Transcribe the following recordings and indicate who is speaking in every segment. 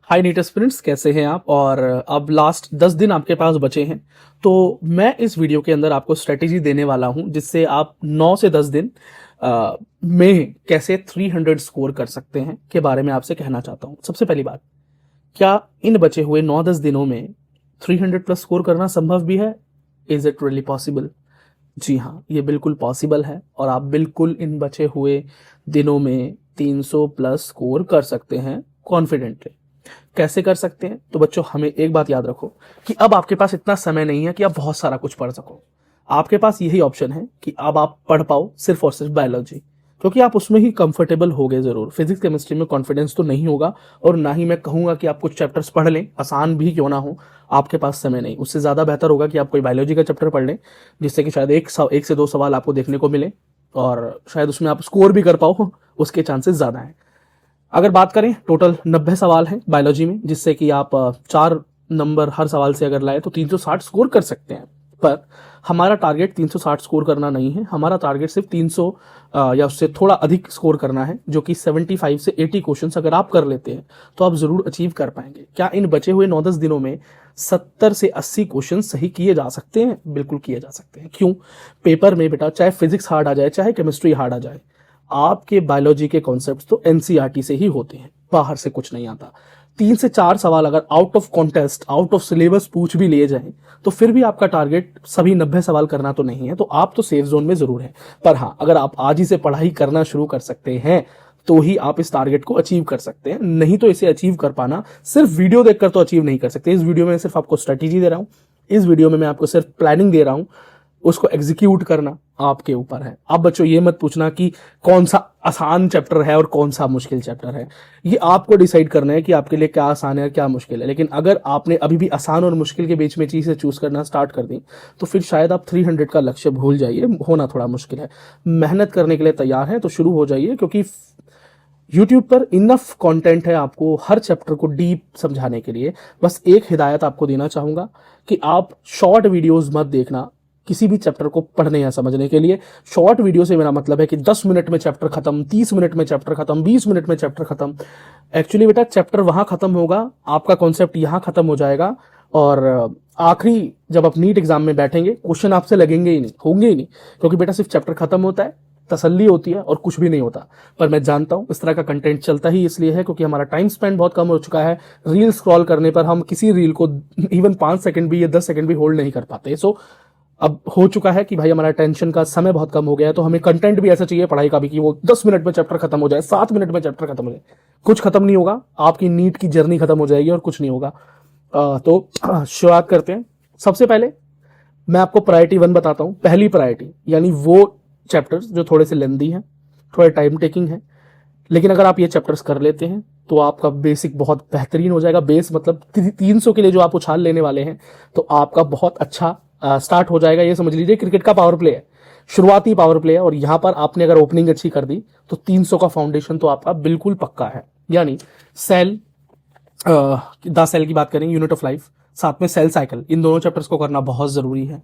Speaker 1: हाय NEET aspirants, कैसे हैं आप। और अब लास्ट 10 दिन आपके पास बचे हैं, तो मैं इस वीडियो के अंदर आपको स्ट्रेटेजी देने वाला हूं जिससे आप 9 से 10 दिन में कैसे 300 स्कोर कर सकते हैं के बारे में आपसे कहना चाहता हूं। सबसे पहली बात, क्या इन बचे हुए 9-10 दिनों में 300 प्लस स्कोर करना संभव भी है? Is it really possible? जी हाँ, ये बिल्कुल पॉसिबल है और आप बिल्कुल इन बचे हुए दिनों में 300 प्लस स्कोर कर सकते हैं कॉन्फिडेंटली। कैसे कर सकते हैं? तो बच्चों, हमें एक बात याद रखो कि अब आपके पास इतना समय नहीं है कि आप बहुत सारा कुछ पढ़ सको। आपके पास यही ऑप्शन है कि अब आप पढ़ पाओ सिर्फ और सिर्फ बायोलॉजी, क्योंकि आप उसमें ही कंफर्टेबल हो गए। जरूर फिजिक्स केमिस्ट्री में कॉन्फिडेंस तो नहीं होगा, और ना ही मैं कहूंगा कि आप कुछ चैप्टर्स पढ़ लें, आसान भी क्यों ना हो। आपके पास समय नहीं, उससे ज्यादा बेहतर होगा कि आप कोई बायोलॉजी का चैप्टर पढ़ लें, जिससे कि शायद एक से दो सवाल आपको देखने को मिले और शायद उसमें आप स्कोर भी कर पाओ, उसके चांसेस ज्यादा हैं। अगर बात करें, टोटल 90 सवाल हैं बायोलॉजी में, जिससे कि आप 4 नंबर हर सवाल से अगर लाए तो 360 स्कोर कर सकते हैं। पर हमारा टारगेट 360 स्कोर करना नहीं है, हमारा टारगेट सिर्फ 300 या उससे थोड़ा अधिक स्कोर करना है, जो कि 75 से 80 क्वेश्चंस अगर आप कर लेते हैं तो आप जरूर अचीव कर पाएंगे। क्या इन बचे हुए 9-10 दिनों में 70 से 80 क्वेश्चन सही किए जा सकते हैं? बिल्कुल किए जा सकते हैं। क्यों? पेपर में बेटा चाहे फिजिक्स हार्ड आ जाए, चाहे केमिस्ट्री हार्ड आ जाए, आपके बायोलॉजी के कॉन्सेप्ट्स तो एनसीईआरटी से ही होते हैं, बाहर से कुछ नहीं आता। 3 से 4 सवाल अगर out of contest, out of syllabus पूछ भी लिए जाएं, तो फिर भी आपका टारगेट सभी 90 सवाल करना तो नहीं है, तो आप तो सेफ जोन में जरूर हैं। पर हाँ, अगर आप आज ही से पढ़ाई करना शुरू कर सकते हैं तो ही आप इस टारगेट को अचीव कर सकते हैं, नहीं तो इसे अचीव कर पाना सिर्फ वीडियो देखकर तो अचीव नहीं कर सकते। इस वीडियो में सिर्फ आपको स्ट्रेटेजी दे रहा हूं, इस वीडियो में मैं आपको सिर्फ प्लानिंग दे रहा हूं, उसको एग्जीक्यूट करना आपके ऊपर है। अब बच्चों, ये मत पूछना कि कौन सा आसान चैप्टर है और कौन सा मुश्किल चैप्टर है, ये आपको डिसाइड करना है कि आपके लिए क्या आसान है और क्या मुश्किल है। लेकिन अगर आपने अभी भी आसान और मुश्किल के बीच में चीजें चूज करना स्टार्ट कर दी तो फिर शायद आप 300 का लक्ष्य भूल जाइए, होना थोड़ा मुश्किल है। मेहनत करने के लिए तैयार है तो शुरू हो जाइए, क्योंकि यूट्यूब पर इनफ कंटेंट है आपको हर चैप्टर को डीप समझाने के लिए। बस एक हिदायत आपको देना चाहूंगा कि आप शॉर्ट वीडियोस मत देखना किसी भी चैप्टर को पढ़ने या समझने के लिए। शॉर्ट वीडियो से मेरा मतलब है कि 10 मिनट में चैप्टर खत्म, 30 मिनट में चैप्टर खत्म, 20 मिनट में चैप्टर खत्म। एक्चुअली बेटा, चैप्टर वहां खत्म होगा, आपका कॉन्सेप्ट यहां खत्म हो जाएगा, और आखिरी जब आप नीट एग्जाम में बैठेंगे क्वेश्चन आपसे लगेंगे ही नहीं, होंगे ही नहीं, क्योंकि बेटा सिर्फ चैप्टर खत्म होता है, तसल्ली होती है और कुछ भी नहीं होता। पर मैं जानता हूं इस तरह का कंटेंट चलता ही इसलिए है क्योंकि हमारा टाइम स्पेंड बहुत कम हो चुका है। रील स्क्रॉल करने पर हम किसी रील को इवन 5 सेकंड भी या 10 सेकंड भी होल्ड नहीं कर पाते। सो अब हो चुका है कि भाई हमारा टेंशन का समय बहुत कम हो गया है, तो हमें कंटेंट भी ऐसा चाहिए पढ़ाई का भी कि वो 10 मिनट में चैप्टर खत्म हो जाए, 7 मिनट में चैप्टर खत्म हो जाए। कुछ खत्म नहीं होगा, आपकी नीट की जर्नी खत्म हो जाएगी और कुछ नहीं होगा। तो शुरुआत करते हैं। सबसे पहले मैं आपको प्रायोरिटी 1 बताता हूं। पहली प्रायोरिटी यानी वो चैप्टर्स जो थोड़े से लेंदी हैं, थोड़े टाइम टेकिंग है, लेकिन अगर आप ये चैप्टर्स कर लेते हैं तो आपका बेसिक बहुत बेहतरीन हो जाएगा। बेस मतलब 300 के लिए जो आप उछाल लेने वाले हैं, तो आपका बहुत अच्छा स्टार्ट हो जाएगा। ये समझ लीजिए क्रिकेट का पावर प्ले है, शुरुआती पावर प्ले है, और यहां पर आपने अगर ओपनिंग अच्छी कर दी तो 300 का फाउंडेशन तो आपका बिल्कुल पक्का है। यानी सेल, द सेल की बात करें, यूनिट ऑफ लाइफ, साथ में सेल साइकिल, इन दोनों चैप्टर्स को करना बहुत जरूरी है।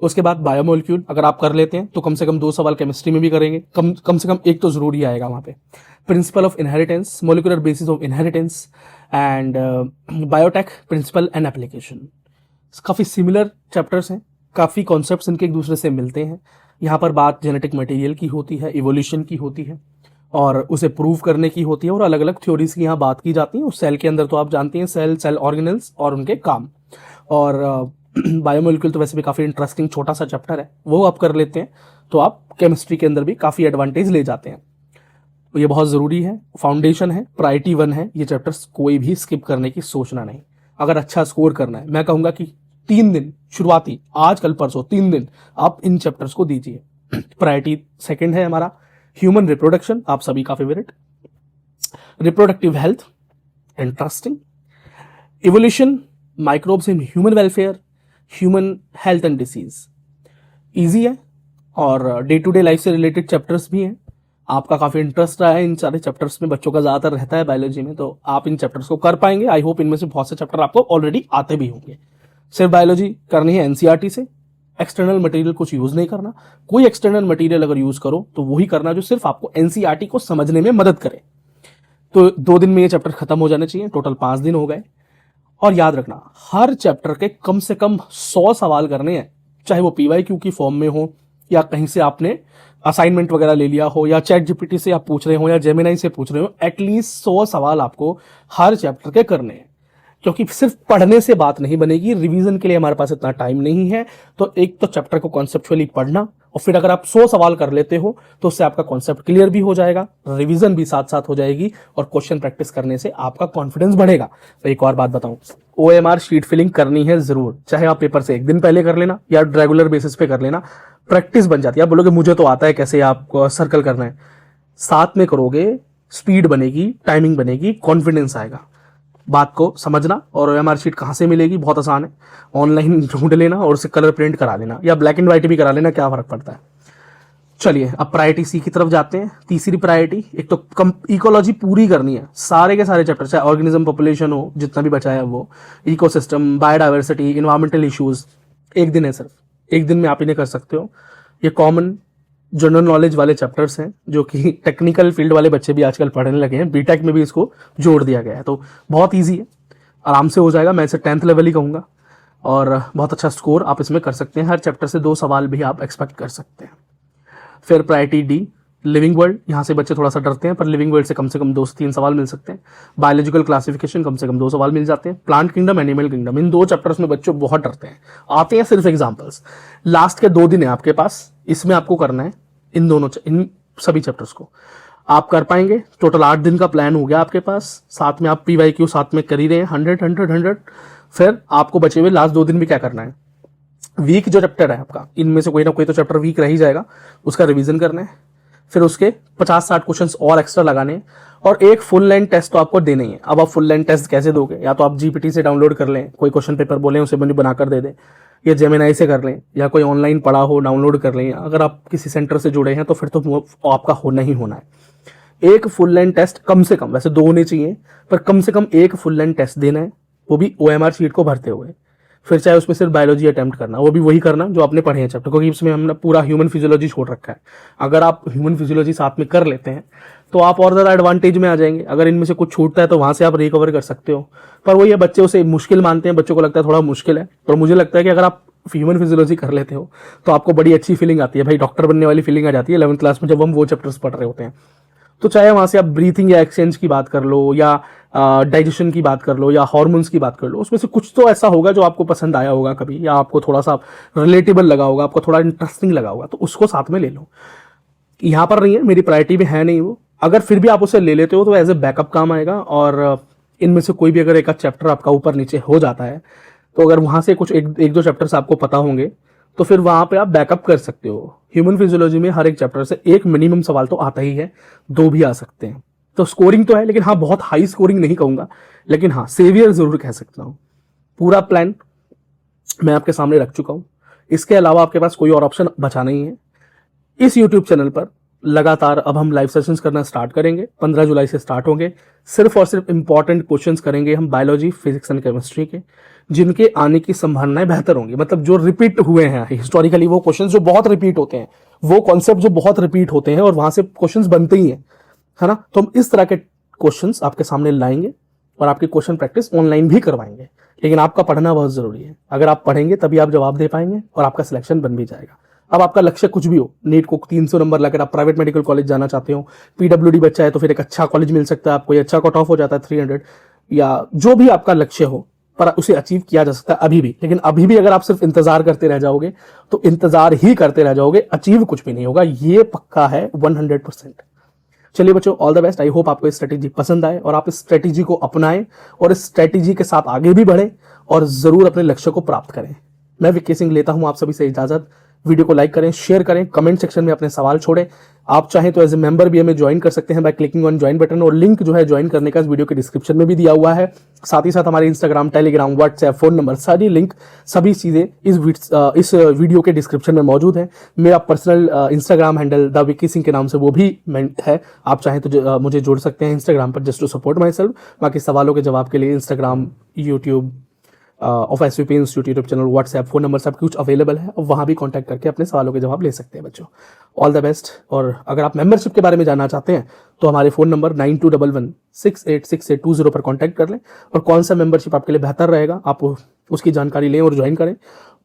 Speaker 1: उसके बाद बायोमोलिक्यूल अगर आप कर लेते हैं तो कम से कम 2 सवाल केमिस्ट्री में भी करेंगे, कम से कम एक तो जरूरी आएगा वहां पे। Principle of inheritance, molecular basis of inheritance, and biotech principle and application. काफी सिमिलर चैप्टर्स हैं, काफी कॉन्सेप्ट्स इनके एक दूसरे से मिलते हैं। यहाँ पर बात जेनेटिक मटेरियल की होती है, इवोल्यूशन की होती है, और उसे प्रूव करने की होती है, और अलग अलग थ्योरीज की यहाँ बात की जाती है। उस सेल के अंदर तो आप जानते हैं सेल ऑर्गेनेल्स और उनके काम। और बायोमोलिक्यूल तो वैसे भी काफी इंटरेस्टिंग छोटा सा चैप्टर है, वो आप कर लेते हैं तो आप केमिस्ट्री के अंदर भी काफी एडवांटेज ले जाते हैं। तो ये बहुत जरूरी है, फाउंडेशन है, प्रायोरिटी 1 है। ये चैप्टर्स कोई भी स्किप करने की सोचना नहीं। अगर अच्छा स्कोर करना है, मैं कहूंगा कि 3 दिन शुरुआती, आज कल परसों 3 दिन आप इन चैप्टर्स को दीजिए। प्रायोरिटी 2 है हमारा ह्यूमन रिप्रोडक्शन, आप सभी का favourite. Reproductive health, interesting. Evolution, microbes in human welfare, human health and disease, easy है, और डे टू डे लाइफ से रिलेटेड चैप्टर्स भी हैं। आपका काफी इंटरेस्ट रहा है इन सारे चैप्टर्स में, बच्चों का ज्यादातर रहता है बायोलॉजी में, तो आप इन चैप्टर्स को कर पाएंगे। आई होप इनमें से बहुत से चैप्टर आपको ऑलरेडी आते भी होंगे। सिर्फ बायोलॉजी करनी है एनसीईआरटी से, एक्सटर्नल मटेरियल कुछ यूज नहीं करना। कोई एक्सटर्नल मटेरियल अगर यूज करो तो वही करना जो सिर्फ आपको एनसीईआरटी को समझने में मदद करे। तो 2 दिन में ये चैप्टर खत्म हो जाने चाहिए, टोटल 5 दिन हो गए। और याद रखना हर चैप्टर के कम से कम 100 सवाल करने हैं, चाहे वो पीवाईक्यू की फॉर्म में हो या कहीं से आपने असाइनमेंट वगैरह ले लिया हो या चैट जीपीटी से आप पूछ रहे हो या जेमिनाई से पूछ रहे हो, एटलीस्ट 100 सवाल आपको हर चैप्टर के करने हैं। क्योंकि सिर्फ पढ़ने से बात नहीं बनेगी, रिवीजन के लिए हमारे पास इतना टाइम नहीं है। तो एक तो चैप्टर को कॉन्सेप्चुअली पढ़ना, और फिर अगर आप 100 सवाल कर लेते हो तो उससे आपका कॉन्सेप्ट क्लियर भी हो जाएगा, रिवीजन भी साथ साथ हो जाएगी, और क्वेश्चन प्रैक्टिस करने से आपका कॉन्फिडेंस बढ़ेगा। तो एक और बात बताऊं, OMR शीट फिलिंग करनी है जरूर, चाहे आप पेपर से 1 दिन पहले कर लेना या रेगुलर बेसिस पे कर लेना, प्रैक्टिस बन जाती है। आप बोलोगे मुझे तो आता है कैसे आपको सर्कल करना है, साथ में करोगे स्पीड बनेगी, टाइमिंग बनेगी, कॉन्फिडेंस आएगा। बात को समझना। और OMR शीट कहाँ से मिलेगी, बहुत आसान है, ऑनलाइन ढूंढ लेना और उसे कलर प्रिंट करा लेना या ब्लैक एंड व्हाइट भी करा लेना, क्या फर्क पड़ता है। चलिए अब प्रायोरिटी सी की तरफ जाते हैं। तीसरी प्रायोरिटी, एक तो इकोलॉजी पूरी करनी है, सारे के सारे चैप्टर, चाहे ऑर्गेनिज्म, पॉपुलेशन हो, जितना भी बचा है वो, इकोसिस्टम, बायोडाइवर्सिटी, इन्वायरमेंटल इश्यूज। 1 दिन है सिर्फ, 1 दिन में आप इन्हें कर सकते हो। ये कॉमन जनरल नॉलेज वाले चैप्टर्स हैं जो कि टेक्निकल फील्ड वाले बच्चे भी आजकल पढ़ने लगे हैं, बीटेक में भी इसको जोड़ दिया गया है। तो बहुत ईजी है, आराम से हो जाएगा। मैं इसे 10th लेवल ही कहूँगा, और बहुत अच्छा स्कोर आप इसमें कर सकते हैं। हर चैप्टर से 2 सवाल भी आप एक्सपेक्ट कर सकते हैं। फिर प्रायोरिटी डी, लिविंग वर्ल्ड। यहाँ से बच्चे थोड़ा सा डरते हैं, पर लिविंग वर्ल्ड से कम 2 से 3 सवाल मिल सकते हैं। बायोलॉजिकल क्लासिफिकेशन कम से कम 2 सवाल मिल जाते हैं। प्लांट किंगडम, एनिमल किंगडम, इन 2 चैप्टर्स में बच्चों बहुत डरते हैं, आते हैं सिर्फ एग्जाम्पल्स। लास्ट के 2 दिन है आपके पास, इसमें आपको करना है इन सभी चैप्टर्स को। आप कर पाएंगे? टोटल 8 दिन का प्लान हो गया आपके पास, साथ में आप पीवाईक्यू साथ में कर ही रहे हैं, 100। फिर आपको बचे हुए लास्ट 2 दिन भी क्या करना है, वीक जो चैप्टर है आपका, इनमें से कोई ना कोई तो चैप्टर वीक रह ही जाएगा, उसका रिवीजन करना है। फिर उसके 50-60 क्वेश्चंस और एक्स्ट्रा लगाने हैं, और एक फुल लेंथ टेस्ट तो आपको देना ही है। अब आप फुल लेंथ टेस्ट कैसे दोगे, या तो आप जीपीटी से डाउनलोड कर लें, कोई क्वेश्चन पेपर बोले उसे बनाकर दे दें, या जेमिनाई से कर लें, या कोई ऑनलाइन पढ़ा हो डाउनलोड कर लें। अगर आप किसी सेंटर से जुड़े हैं तो फिर तो वो आपका होना ही होना है। एक फुल लेंथ टेस्ट कम से कम, वैसे 2 होने चाहिए, पर कम से कम एक फुल लेंथ टेस्ट देना है, वो भी OMR शीट को भरते हुए। फिर चाहे उसमें सिर्फ बायोलॉजी अटेम्प्ट करना, वो भी वही करना जो आपने पढ़े हैं चैप्टर, क्योंकि इसमें हमने पूरा ह्यूमन फिजियोलॉजी छोड़ रखा है। अगर आप ह्यूमन फिजियोलॉजी साथ में कर लेते हैं तो आप और ज़्यादा एडवांटेज में आ जाएंगे। अगर इनमें से कुछ छूटता है तो वहां से आप रिकवर कर सकते हो, पर वो ये बच्चे उसे मुश्किल मानते हैं, बच्चों को लगता है थोड़ा मुश्किल है। पर मुझे लगता है कि अगर आप ह्यूमन फिजियोलॉजी कर लेते हो तो आपको बड़ी अच्छी फीलिंग आती है, भाई डॉक्टर बनने वाली फीलिंग आ जाती है 11th क्लास में जब हम वो चैप्टर्स पढ़ रहे होते हैं। तो चाहे वहां से आप ब्रीथिंग या एक्सचेंज की बात कर लो, या डाइजेशन की बात कर लो, या हार्मोन्स की बात कर लो, उसमें से कुछ तो ऐसा होगा जो आपको पसंद आया होगा कभी, या आपको थोड़ा सा रिलेटेबल लगा होगा, आपको थोड़ा इंटरेस्टिंग लगा होगा, तो उसको साथ में ले लो। यहाँ पर नहीं है, मेरी प्रायोरिटी में है नहीं वो। अगर फिर भी आप उसे ले लेते हो तो एज ए बैकअप काम आएगा, और इनमें से कोई भी अगर एक चैप्टर आपका ऊपर नीचे हो जाता है तो अगर वहां से कुछ एक दो चैप्टर्स आपको पता होंगे तो फिर वहां पे आप बैकअप कर सकते हो। ह्यूमन फिजियोलॉजी में हर एक चैप्टर से एक मिनिमम सवाल तो आता ही है, 2 भी आ सकते हैं। तो स्कोरिंग तो है, लेकिन हाँ बहुत हाई स्कोरिंग नहीं कहूंगा, लेकिन हाँ सेवियर जरूर कह सकता हूं। पूरा प्लान मैं आपके सामने रख चुका हूं, इसके अलावा आपके पास कोई और ऑप्शन बचा नहीं है। इस यूट्यूब चैनल पर लगातार अब हम लाइव सेशंस करना स्टार्ट करेंगे, 15 जुलाई से स्टार्ट होंगे। सिर्फ और सिर्फ इंपॉर्टेंट क्वेश्चंस करेंगे हम बायोलॉजी, फिजिक्स एंड केमिस्ट्री के, जिनके आने की संभावनाएं बेहतर होंगी। मतलब जो रिपीट हुए हैं हिस्टोरिकली, वो क्वेश्चंस जो बहुत रिपीट होते हैं, वो कॉन्सेप्ट जो बहुत रिपीट होते हैं और वहां से क्वेश्चंस बनते ही हैं, है ना। तो हम इस तरह के क्वेश्चंस आपके सामने लाएंगे और आपकी क्वेश्चन प्रैक्टिस ऑनलाइन भी करवाएंगे। लेकिन आपका पढ़ना बहुत जरूरी है, अगर आप पढ़ेंगे तभी आप जवाब दे पाएंगे और आपका सिलेक्शन बन भी जाएगा। अब आपका लक्ष्य कुछ भी हो, नीट को 300 नंबर लाकर आप प्राइवेट मेडिकल कॉलेज जाना चाहते हो, पीडब्ल्यूडी बच्चा है तो फिर एक अच्छा कॉलेज मिल सकता है आपको, या अच्छा कट ऑफ हो जाता है 300, या जो भी आपका लक्ष्य हो, पर उसे अचीव किया जा सकता है अभी भी। लेकिन अभी भी अगर आप सिर्फ इंतजार करते रह जाओगे तो इंतजार ही करते रह जाओगे, अचीव कुछ भी नहीं होगा, ये पक्का है 100%। चलिए बच्चों, all the best. I hope आपको स्ट्रेटेजी पसंद आए और आप इस स्ट्रेटेजी को अपनाएं और इस स्ट्रेटेजी के साथ आगे भी बढ़े और जरूर अपने लक्ष्य को प्राप्त करें। मैं विक्की सिंह लेता हूं आप सभी से इजाजत। वीडियो को लाइक करें, शेयर करें, कमेंट सेक्शन में अपने सवाल छोड़ें। आप चाहें तो एज ए मेंबर भी हमें ज्वाइन कर सकते हैं by clicking on join button, और लिंक जो है ज्वाइन करने का इस वीडियो के डिस्क्रिप्शन में भी दिया हुआ है। साथ ही साथ हमारे Instagram, Telegram, WhatsApp, phone number, सारी लिंक, सभी चीजें इस वीडियो के डिस्क्रिप्शन में मौजूद है। मेरा personal Instagram handle the Vicky Singh के नाम से वो भी है, आप चाहें तो मुझे जोड़ सकते हैं इंस्टाग्राम पर, just to support myself. बाकी सवालों के जवाब के लिए Instagram, YouTube, of SVP institute YouTube channel, WhatsApp, phone number सब कुछ अवेलेबल है और वहाँ भी कॉन्टैक्ट करके अपने सवालों के जवाब ले सकते हैं बच्चों। All the best. और अगर आप मेंबरशिप के बारे में जानना चाहते हैं तो हमारे फ़ोन नंबर 9211686820 पर कॉन्टैक्ट कर लें और कौन सा मेंबरशिप आपके लिए बेहतर रहेगा आप उसकी जानकारी लें और ज्वाइन करें।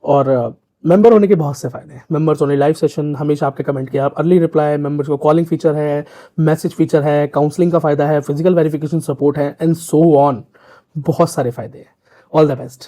Speaker 1: और मेंबर होने के बहुत से फ़ायदे हैं। मेंबर्स होने लाइव सेशन, हमेशा आपके कमेंट के आप अर्ली रिप्लाई, मेंबर्स को कॉलिंग फीचर है, मैसेज फीचर है, काउंसलिंग का फ़ायदा है, फिजिकल वेरिफिकेशन सपोर्ट है एंड सो ऑन। बहुत सारे फ़ायदे हैं। All the best.